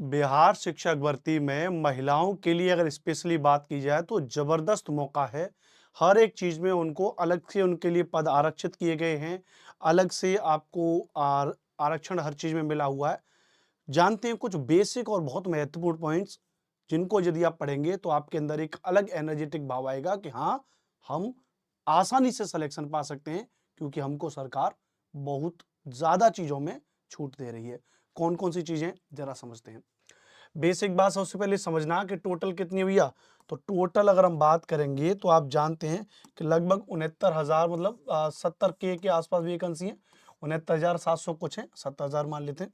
बिहार शिक्षक भर्ती में महिलाओं के लिए अगर स्पेशली बात की जाए तो ज़बरदस्त मौका है। हर एक चीज़ में उनको अलग से उनके लिए पद आरक्षित किए गए हैं। अलग से आपको आरक्षण हर चीज़ में मिला हुआ है। जानते हैं कुछ बेसिक और बहुत महत्वपूर्ण पॉइंट्स जिनको यदि आप पढ़ेंगे तो आपके अंदर एक अलग एनर्जेटिक भाव आएगा कि हाँ, हम आसानी से सिलेक्शन पा सकते हैं क्योंकि हमको सरकार बहुत ज़्यादा चीज़ों में छूट दे रही है। कौन-कौन सी चीज़ें ज़रा समझते हैं। बेसिक बात सबसे पहले समझना कि टोटल कितनी हुई है। तो टोटल अगर हम बात करेंगे तो आप जानते हैं कि लगभग 69,000 मतलब 70 के आसपास वैकेंसी है। 69,700 कुछ है, 70,000 मान लेते हैं।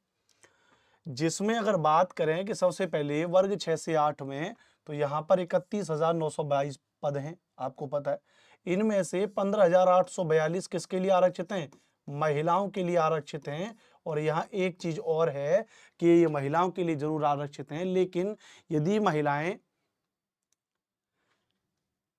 जिसमें अगर बात करें कि सबसे पहले वर्ग 6 से 8 में तो यहाँ पर 31,922 पद हैं, आपको पता है। इनमें से 15,842 किसके लिए आरक्षित हैं? महिलाओं के लिए आरक्षित हैं। और यहाँ एक चीज और है कि ये महिलाओं के लिए जरूर आरक्षित हैं, लेकिन यदि महिलाएं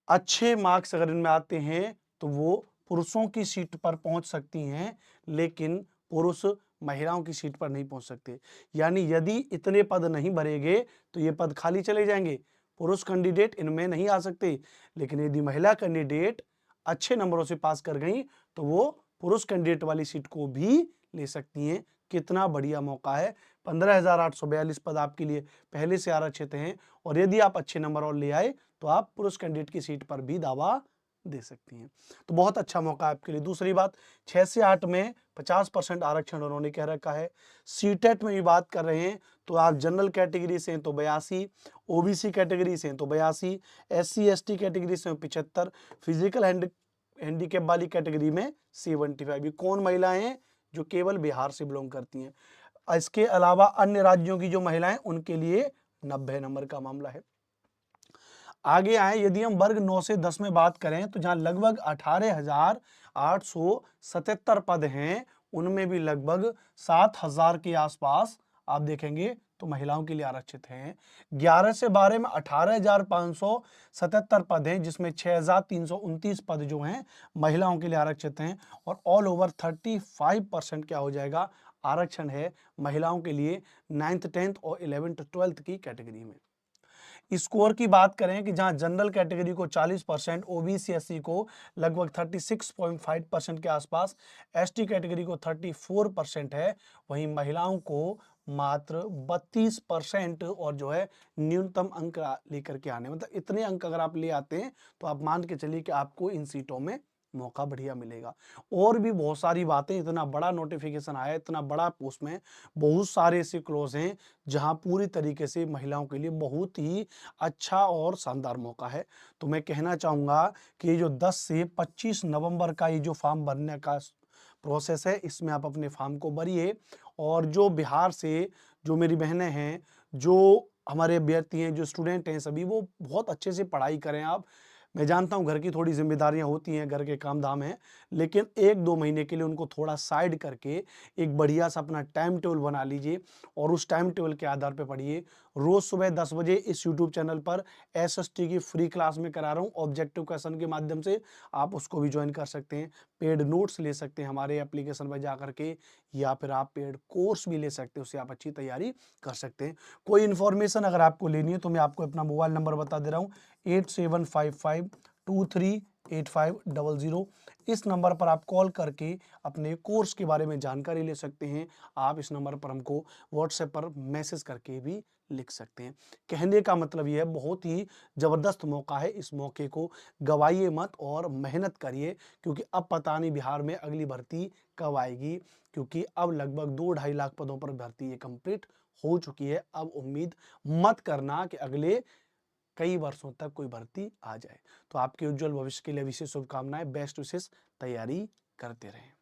अच्छे मार्क्स अगर इनमें आते हैं तो वो पुरुषों की सीट पर पहुंच सकती हैं, लेकिन पुरुष महिलाओं की सीट पर नहीं पहुंच सकते। यानी यदि इतने पद नहीं भरेंगे तो ये पद खाली चले जाएंगे, पुरुष कैंडिडेट इनमें नहीं आ सकते। लेकिन यदि महिला कैंडिडेट अच्छे नंबरों से पास कर गई तो वो पुरुष कैंडिडेट वाली सीट को भी ले सकती हैं। कितना बढ़िया मौका है। 15,842 पद आपके लिए पहले से आरक्षित हैं और यदि आप अच्छे नंबर और ले आए तो आप पुरुष कैंडिडेट की सीट पर भी दावा दे सकती हैं। तो बहुत अच्छा मौका है आपके लिए। दूसरी बात, 6 से 8 में 50% आरक्षण उन्होंने कह रखा है। सीटेट में भी बात कर रहे हैं तो आप जनरल कैटेगरी से हैं तो 82, ओबीसी कैटेगरी से हैं तो 82, एससी एसटी कैटेगरी से 75, फिजिकल हैंडीकैप वाली कैटेगरी में 75। ये कौन महिलाएं हैं? जो केवल बिहार से बिलोंग करती हैं। इसके अलावा अन्य राज्यों की जो महिलाएं उनके लिए 90 नंबर का मामला है। आगे आए यदि हम वर्ग 9 से 10 में बात करें तो जहां लगभग 18,877 पद हैं, उनमें भी लगभग 7,000 के आसपास आप देखेंगे तो महिलाओं के लिए आरक्षित हैं। 11 से 12 में 18,577 पद हैं, जिसमें 6,329 पद जो हैं महिलाओं के लिए आरक्षित हैं। और ऑल ओवर 35% क्या हो जाएगा? आरक्षण है महिलाओं के लिए 9th 10th और 11th 12th की कैटेगरी में। स्कोर की बात करें कि जहां जनरल कैटेगरी को 40%, ओबीसी एससी को लगभग 36.5% के आसपास, एसटी कैटेगरी को 34% है, वहीं महिलाओं को मात्र 32% और जो है न्यूनतम अंक लेकर के आने, मतलब इतने अंक अगर आप ले आते हैं तो आप मान के चलिए कि आपको इन सीटों में मौका बढ़िया मिलेगा। और भी बहुत सारी बातें, इतना बड़ा नोटिफिकेशन आया, इतना बड़ा पोस्ट में बहुत सारे ऐसे क्लोज हैं जहां पूरी तरीके से महिलाओं के लिए बहुत ही अच्छा और शानदार मौका है। तो मैं कहना चाहूँगा कि ये जो 10 से 25 नवंबर का ये जो फॉर्म भरने का प्रोसेस है, इसमें आप अपने फॉर्म को भरिए। और जो बिहार से जो मेरी बहनें हैं, जो हमारे अभ्यर्थी हैं, जो स्टूडेंट हैं, सभी वो बहुत अच्छे से पढ़ाई करें आप। मैं जानता हूँ घर की थोड़ी ज़िम्मेदारियाँ होती हैं, घर के काम-धाम हैं, लेकिन 1-2 महीने के लिए उनको थोड़ा साइड करके एक बढ़िया सा अपना टाइम टेबल बना लीजिए और उस टाइम टेबल के आधार पे पढ़िए। रोज़ सुबह 10 बजे इस यूट्यूब चैनल पर एसएसटी की फ्री क्लास में करा रहा हूँ, ऑब्जेक्टिव क्वेश्चन के माध्यम से आप उसको भी ज्वाइन कर सकते हैं। पेड नोट्स ले सकते हैं हमारे एप्लीकेशन पर जा करके, या फिर आप पेड कोर्स भी ले सकते हैं, उससे आप अच्छी तैयारी कर सकते हैं। कोई इन्फॉर्मेशन अगर आपको लेनी है तो मैं आपको अपना मोबाइल नंबर बता दे रहा हूँ, 8755238500। इस नंबर पर आप कॉल करके अपने कोर्स के बारे में जानकारी ले सकते हैं। आप इस नंबर पर हमको व्हाट्सएप पर मैसेज करके भी लिख सकते हैं। कहने का मतलब यह है, बहुत ही ज़बरदस्त मौका है, इस मौके को गवाइए मत और मेहनत करिए, क्योंकि अब पता नहीं बिहार में अगली भर्ती कब आएगी, क्योंकि अब लगभग 2-2.5 लाख पदों पर भर्ती ये कंप्लीट हो चुकी है। अब उम्मीद मत करना कि अगले कई वर्षों तक कोई भर्ती आ जाए। तो आपके उज्जवल भविष्य के लिए विशेष शुभकामनाएं, बेस्ट विशेष, तैयारी करते रहें।